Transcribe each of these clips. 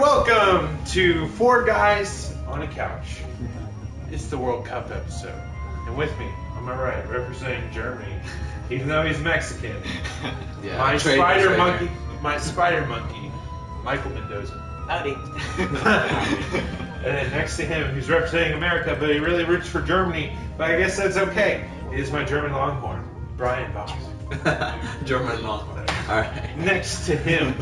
welcome to Four Guys on a Couch. It's the World Cup episode. And with me, on my right, representing Germany, even though he's Mexican, Yeah, my spider monkey, Michael Mendoza. Howdy. And then next to him, who's representing America, but he really roots for Germany, but I guess that's okay, is my German Longhorn, Brian Boss. German Longhorn. Alright. Next to him,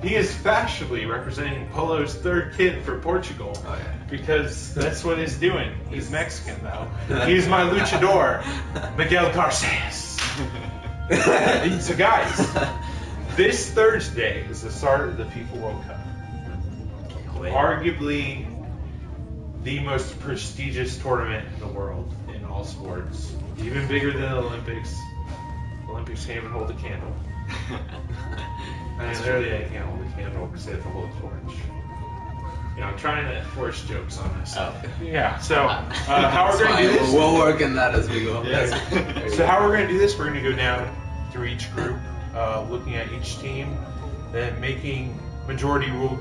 he is fashionably representing Polo's third kid for Portugal. Oh, yeah. Because that's what he's doing. He's Mexican, though. He's my luchador, Miguel Garces. So, guys, this Thursday is the start of the FIFA World Cup. Arguably the most prestigious tournament in the world in all sports. Even bigger than the Olympics. The Olympics can't even hold a candle. I mean, literally, they can't hold a candle because they have to hold a torch. You know, I'm trying to force jokes on this. Oh. Yeah, so how we're going to do this? We'll work on that as we go. Yes. So how we're going to do this, we're going to go down through each group, looking at each team, and making majority rule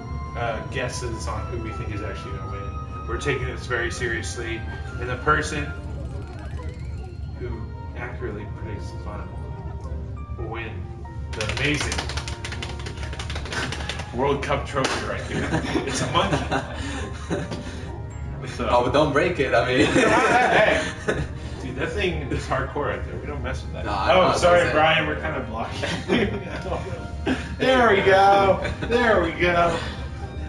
guesses on who we think is actually going to win. We're taking this very seriously, and the person who accurately predicts the final will win the amazing World Cup trophy right here. It's a monkey. So, Oh, but don't break it. I mean, hey, dude, that thing is hardcore right there. We don't mess with that. No, I know what sorry, I'm saying. Brian. We're kind of blocking. There we go. There we go.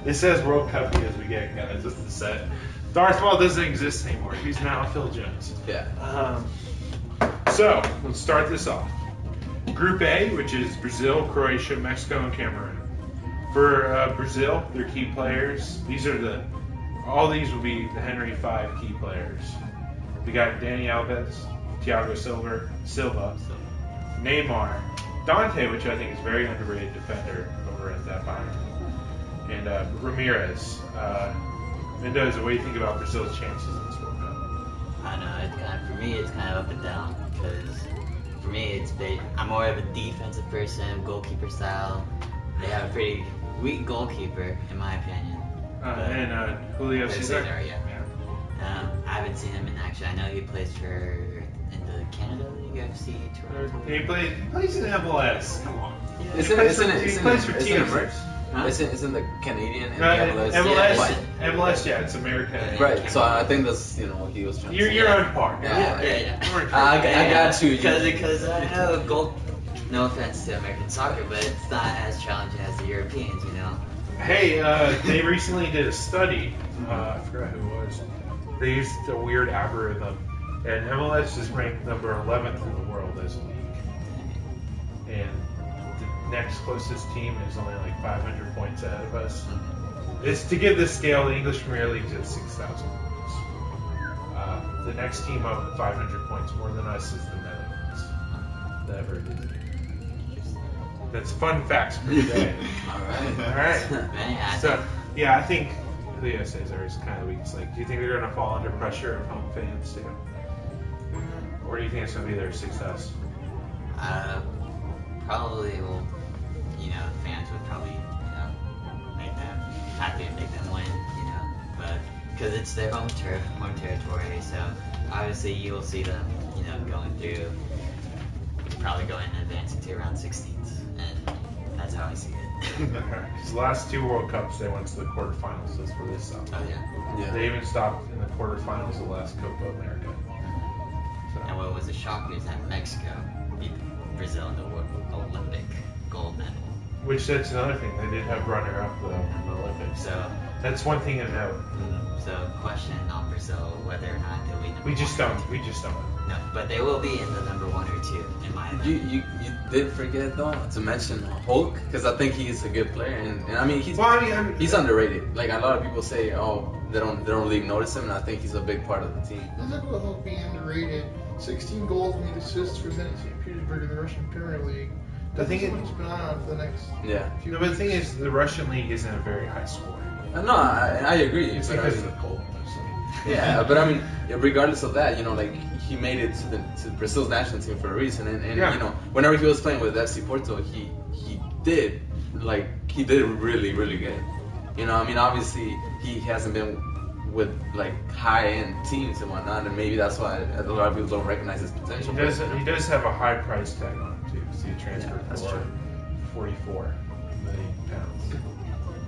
It says World Cup as we get, guys. Just the set. Darth Maul doesn't exist anymore. He's now Phil Jones. yeah. So let's start this off. Group A, which is Brazil, Croatia, Mexico, and Cameroon. For Brazil, their key players. All these will be the Henry Five key players. We got Dani Alves, Thiago Silva, Neymar, Dante, which I think is a very underrated defender over at that Bayern, and Ramirez. Mendoza, what do you think about Brazil's chances in this World Cup? I don't know. For me, it's kind of up and down because for me, I'm more of a defensive person, goalkeeper style. They have a pretty weak goalkeeper, in my opinion. And Julio Cesar. Yeah. I haven't seen him in action. I know he plays in the Canada League, FC Toronto. He plays in MLS. Come on. He plays for teams. Huh? Isn't the Canadian and MLS, MLS? MLS, yeah, it's America. Right. So I think that's what he was trying to say. You're on par. Yeah. I got you. Because I know no offense to American soccer, but it's not as challenging as the Europeans, you know. Hey, they recently did a study. I forgot who it was. They used a weird algorithm, and MLS is ranked number 11th in the world as a league. And the next closest team is only like 500 points ahead of us. It's to give this scale, the English Premier League is at 6,000 points. The next team up with 500 points more than us is the Netherlands. Never did. That's fun facts for today. All right. Man, So, yeah, I think Julio Cesar is kind of the weakest link. Do you think they're going to fall under pressure of home fans too? Or do you think it's going to be their success? probably will, fans would probably, make them happy and make them win, but because it's their home territory, so obviously you will see them, going through, probably going and advancing to around 16th, and that's how I see it. Because the last two World Cups, they went to the quarterfinals. That's where they stopped. Oh yeah. They even stopped in the quarterfinals of the last Copa America. And what was a shock is that Mexico beat Brazil in the Olympic gold medal. Which that's another thing. They did have runner-up though in the Olympics. So that's one thing to note. So question on Brazil whether or not they'll be number We just one. don't. We just don't. No, but they will be in the number 1 or 2 in my opinion. You did forget though to mention Hulk because I think he's a good player and I mean he's underrated. Like a lot of people say, oh they don't really notice him, and I think he's a big part of the team. Let's talk about Hulk being underrated. 16 goals and 8 assists for Zenit St. Petersburg in the Russian Premier League. The thing is, to keep an eye on for the next. No, but the thing is, the Russian league isn't a very high scoring. No, I agree. It's but because I of mean, the cold. Mostly. Yeah, but I mean, regardless of that, like he made it to Brazil's national team for a reason, and whenever he was playing with FC Porto, he did really really good. You know, I mean, obviously he hasn't been with like high-end teams and whatnot, and maybe that's why a lot of people don't recognize his potential. He does have a high price tag on him too. So he transferred that's for true. 44 million pounds,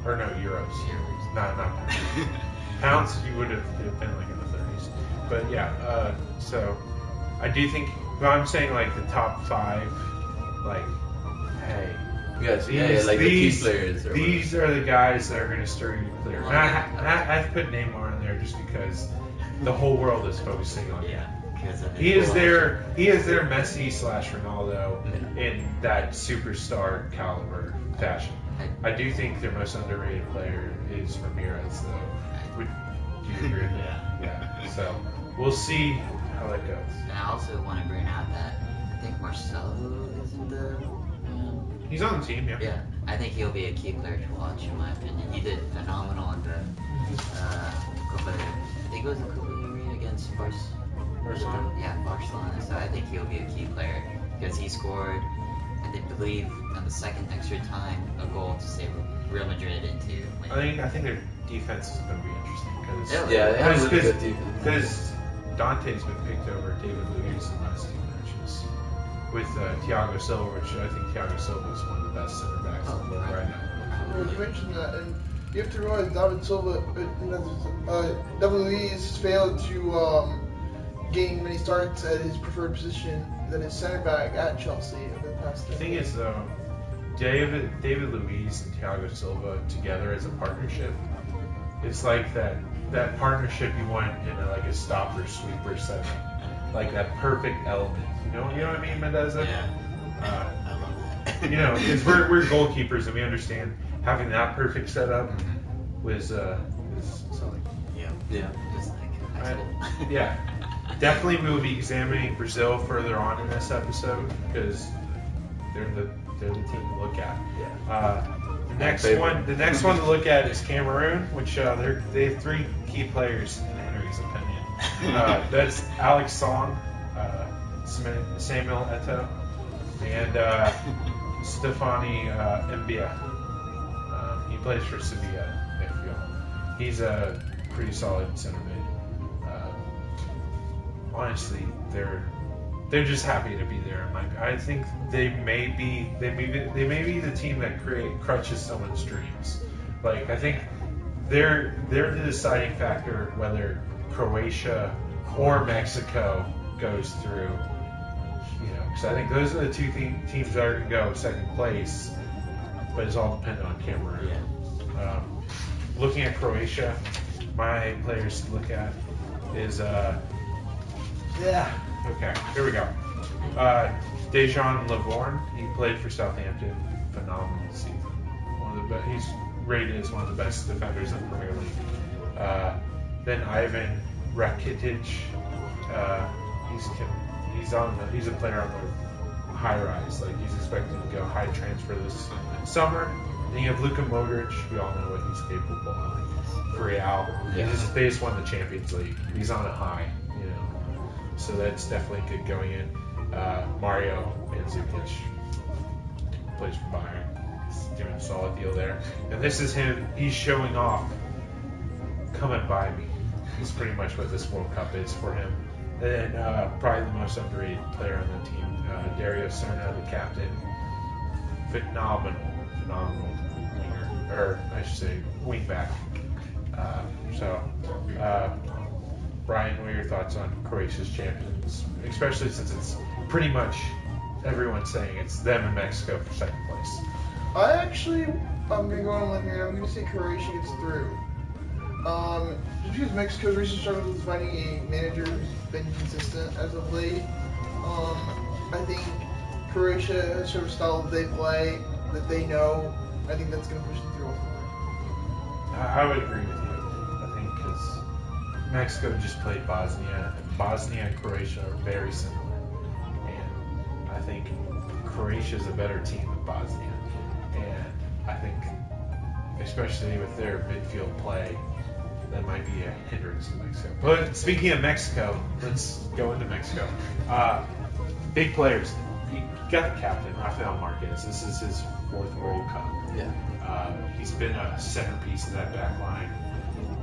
or no euros. Not pounds. Pounds, you would have been like in the 30s. But yeah, so I do think. Well, I'm saying like the top 5, like, hey. Yes, like the key players. These are the guys that are going to stir you clear. And I've put Neymar in there just because the whole world is focusing on him. He is their Messi / Ronaldo in that superstar caliber fashion. I do think their most underrated player is Ramirez, though. Would you agree? Yeah. So we'll see how that goes. And I also want to bring out that I think Marcelo is in the. He's on the team, yeah. Yeah, I think he'll be a key player to watch, in my opinion. He did phenomenal in the Copa. I think it was the Copa del Rey against Barcelona. Yeah, Barcelona. So I think he'll be a key player because he scored, I believe, on the second extra time, a goal to save Real Madrid into. I think their defense is going to be interesting because they have a really good defense. Because Dante's been picked over David Luiz in the last 2 matches. With Thiago Silva, which I think Thiago Silva is one of the best center backs in the world right now. Well, you mentioned that, and you have to realize David Luiz failed to gain many starts at his preferred position than his center back at Chelsea over the past. The thing is, though, David Luiz and Thiago Silva together as a partnership, it's like that partnership you want in a stopper sweeper setting, like that perfect element. You know what I mean, Mendoza? Yeah. I love that. You know, because we're goalkeepers and we understand having that perfect setup was something. Yeah. Just like high school. Yeah. Definitely we will be examining Brazil further on in this episode because they're the team to look at. The next one to look at is Cameroon, which they have 3 key players in Henry's opinion. That's Alex Song, Samuel Eto'o, and Stefani Mbia. He plays for Sevilla midfield. He's a pretty solid center mid. Honestly, they're just happy to be there. I think they may be the team that crushes someone's dreams. Like I think they're the deciding factor whether Croatia or Mexico goes through. You know, because I think those are the 2 teams that are going to go second place, but it's all dependent on Cameroon. Looking at Croatia, my players to look at is okay, here we go. Dejan Lavorne, he played for Southampton, phenomenal season. He's rated as one of the best defenders in the Premier League. Then Ivan Rakitic, he's a player on the high rise. Like he's expected to go high transfer this summer. Then you have Luka Modric. We all know what he's capable of. For Real, they just won the Champions League. He's on a high, you know. So that's definitely good going in. Mario Mandzukic plays for Bayern. He's doing a solid deal there. And this is him. He's showing off. Come and buy me. It's pretty much what this World Cup is for him. And then probably the most underrated player on the team, Dario Serna, the captain. Phenomenal winger, or I should say wing back. Brian, what are your thoughts on Croatia's champions, especially since it's pretty much everyone's saying it's them and Mexico for second place? I'm going to go on a limb here. I'm going to say Croatia gets through. Just because Mexico's recently struggled with finding a manager who's been consistent as of late. I think Croatia has sort of style that they play, that they know. I think that's going to push them through ultimately. I would agree with you. I think because Mexico just played Bosnia, and Bosnia and Croatia are very similar. And I think Croatia is a better team than Bosnia. And I think, especially with their midfield play, that might be a hindrance to Mexico. But speaking of Mexico, let's go into Mexico. Big players. You got the captain, Rafael Marquez. This is his 4th World Cup. Yeah. He's been a centerpiece of that back line.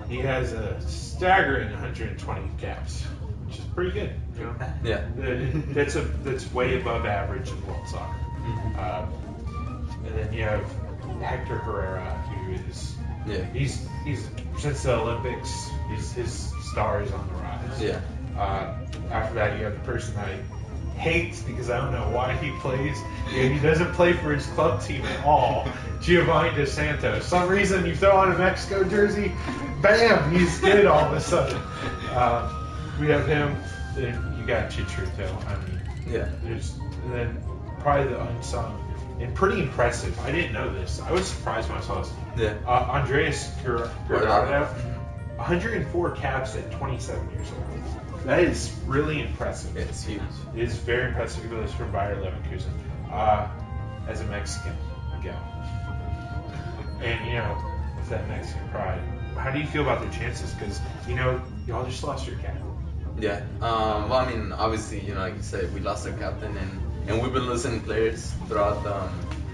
He has a staggering 120 caps, which is pretty good. You know? Yeah. That's way above average in world soccer. And then you have Hector Herrera, who is he's since the Olympics, his star is on the rise. Yeah. After that, you have the person I hate because I don't know why he plays. He doesn't play for his club team at all. Giovanni Dos Santos. Some reason you throw on a Mexico jersey, bam, he's good all of a sudden. We have him. Then you got Chicharito. I mean, and then probably the unsung and pretty impressive. I didn't know this. I was surprised when I saw this. Yeah. Andreas Guardado, 104 caps at 27 years old. That is really impressive. It's huge. It is very impressive. He goes from Bayer Leverkusen as a Mexican. Miguel. And, you know, with that Mexican pride, how do you feel about their chances? Because, you know, y'all just lost your captain. Yeah. Well, I mean, obviously, you know, like you said, we lost our captain, and we've been losing players throughout,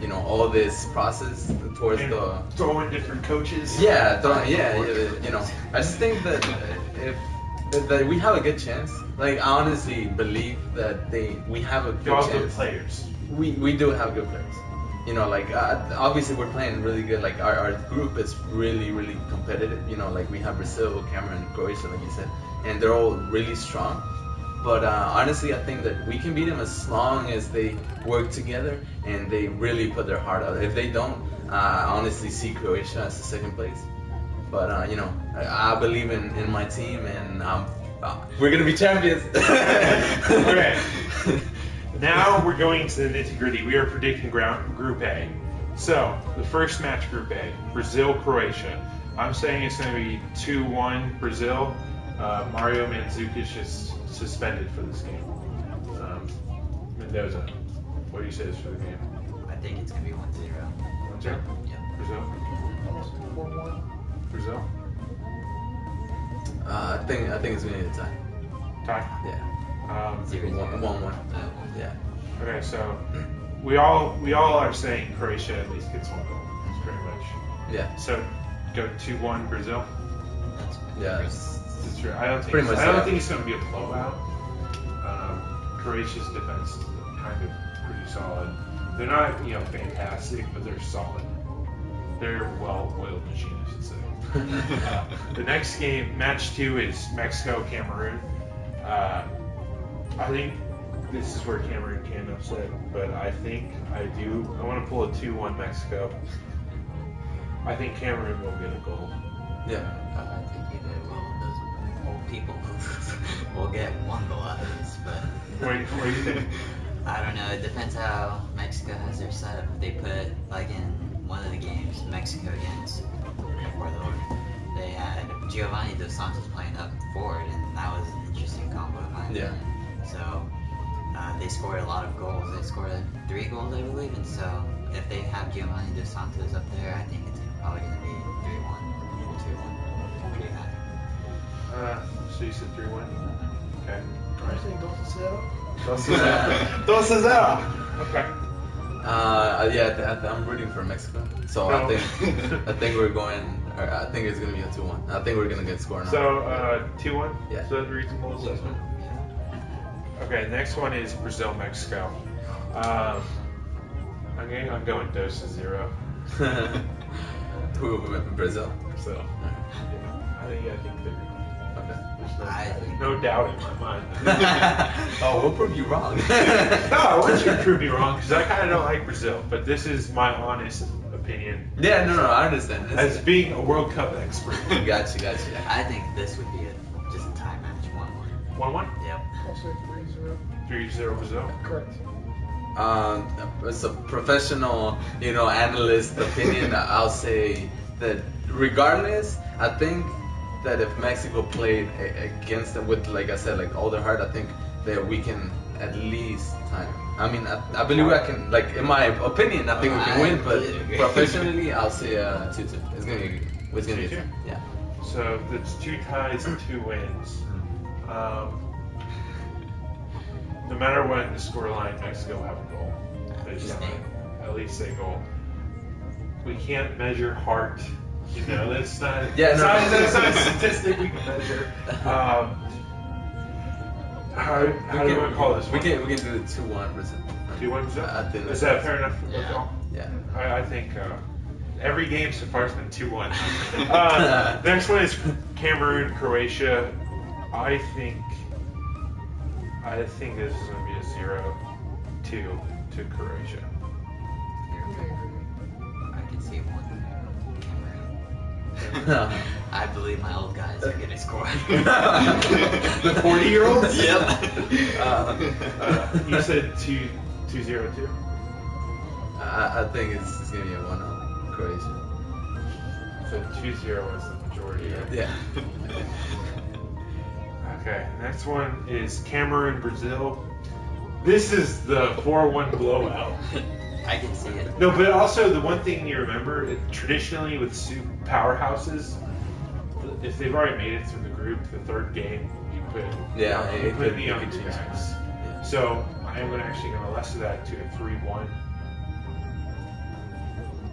you know, all this process towards and the throwing different coaches. Yeah, you know, I just think that that we have a good chance. Like, I honestly believe that we have a good Y'all chance. good players. We do have good players. You know, like obviously we're playing really good. Like our group is really, really competitive. You know, like we have Brazil, Cameroon, Croatia, like you said, and they're all really strong. But honestly, I think that we can beat them as long as they work together and they really put their heart out. If they don't, I honestly see Croatia as the second place. But you know, I believe in my team, and we're gonna be champions. Okay. Now we're going to the nitty-gritty. We are predicting Group A. So, the first match, Group A, Brazil-Croatia. I'm saying it's going to be 2-1 Brazil. Mario Mandzukic is suspended for this game. Mendoza, what do you say is for the game? I think it's going to be 1-0. 1-0? Yeah. Brazil? 4-1. Brazil? I think it's gonna be a tie. Tie? Yeah. 0-0. 1-1. Yeah. Okay, so we all are saying Croatia at least gets one goal. That's pretty much. Yeah. So go 2-1 Brazil. Yeah. That's true. I don't think Pretty much, I don't yeah. think it's going to be a blowout. Croatia's defense is kind of pretty solid. They're not fantastic, but they're solid. They're a well-oiled machine, I should say. The next game, match 2, is Mexico-Cameroon. I think this is where Cameroon can upset, but I want to pull a 2-1 Mexico. I think Cameroon will get a goal. Yeah. I think either those old people will get one goal out of this, but What do you think? I don't know. It depends how Mexico has their setup. If they put, like in one of the games, Mexico against Ecuador, they had Giovanni Dos Santos playing up forward, and that was an interesting combo. Yeah. So they scored a lot of goals. They scored 3 goals, I believe, and so if they have Giovanni Dos Santos up there, I think it's probably going to be 3-1 or 2-1. What do you think? So you said 3-1? Okay. I'm saying 2-0. 2-0. Okay. Yeah, I'm rooting for Mexico. So No. I think we're going. I think it's gonna be a 2-1. I think we're gonna get scored now. So 2-1. Yeah. So that's a reasonable assessment. Okay. Next one is Brazil-Mexico. I'm going 2-0. Who Brazil? So I think they're. Okay. There's no doubt in my mind. Oh, we'll prove you wrong. No, I want you to prove me wrong because I kind of don't like Brazil, but this is my honest opinion. Yeah, no, I understand. As being a World Cup expert. Gotcha. I think this would be just a tie match, 1-1. 1-1? Yep. I'll say 3-0. 3-0 Brazil. Correct. As a professional, analyst opinion, I'll say that regardless, I think that if Mexico played against them with, like I said, like all their heart, I think that we can at least time. I mean, I believe I can. Like in my opinion, I think we can win. But professionally, I'll say 2-2. It's gonna be 2-2? Yeah. So that's 2 ties and 2 wins. No matter what the scoreline, Mexico will have a goal. They just have at least a goal. we can't measure heart. You know, that's not. Yeah, that's not a statistic we can measure. How do we want to call this? We can do the 2-1 Brazil. 2-1 Brazil? I think Is that fair enough? Yeah. Yeah. I think every game so far has been 2-1. Next one is Cameroon, Croatia. I think this is going to be a 0-2 to Croatia. I can see one Cameroon. I believe my old guys are gonna score. The 40-year-olds? Yep. You said 2-0 too? I think it's gonna be a 1-0 Croatia. So 2-0 was the majority. Yeah. Okay, next one is Cameroon, Brazil. This is the 4-1 blowout. I can see it. No, but also the one thing you remember, traditionally with powerhouses, if they've already made it through the group, the third game, you put the younger change guys. Yeah. So I am actually going to lessen that to a 3-1.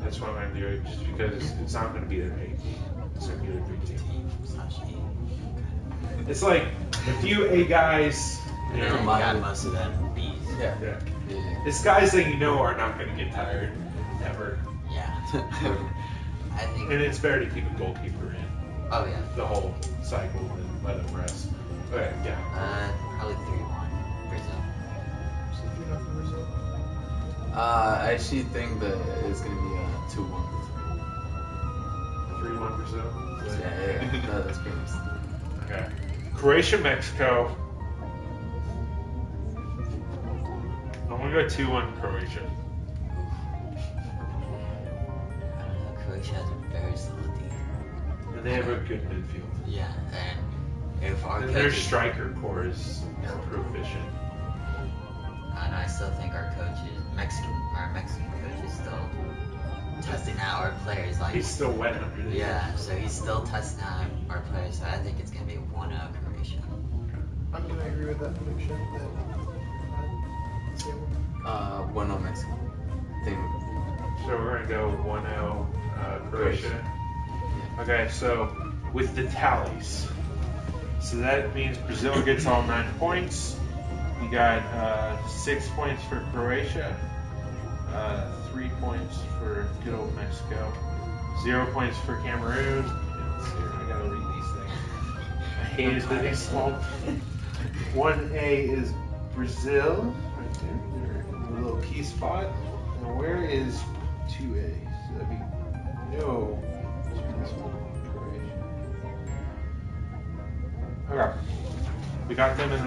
That's what I'm going to do, just because it's not going to be their A team. It's going to be their B team. It's like a few A guys, you And know, then you got most of them B's. Yeah. yeah. Yeah. It's guys that you know are not going to get tired ever. Yeah. I think. And it's better to keep a goalkeeper in Oh yeah. the whole cycle than let him rest. Okay, yeah. Probably 3-1 Brazil. So 3-0 Brazil. I actually think that it's gonna be a 2-1. 3-1 Brazil. Yeah. No, that's pretty much. Okay. Croatia, Mexico. I'm going to go 2-1 Croatia. I don't know. Croatia has a very solid team. And they have a good midfield. Yeah, and if our And their coach is, striker core is proficient. and I still think our Mexican coach is still testing out our players. Like He's still wet under the yeah, so he's still testing out our players. So I think it's gonna be 1-0 Croatia. I'm gonna agree with that prediction. That 1-0 Mexico. I think. So we're going to go 1-0 Croatia. Okay, so with the tallies. So that means Brazil gets all 9 points. We got 6 points for Croatia, 3 points for good old Mexico, 0 points for Cameroon. I gotta read these things. I hate it that it's small. 1A is Brazil, right there. They're in the little key spot. And where is 2A? So that'd be no. This one, Croatia. Okay. We got them in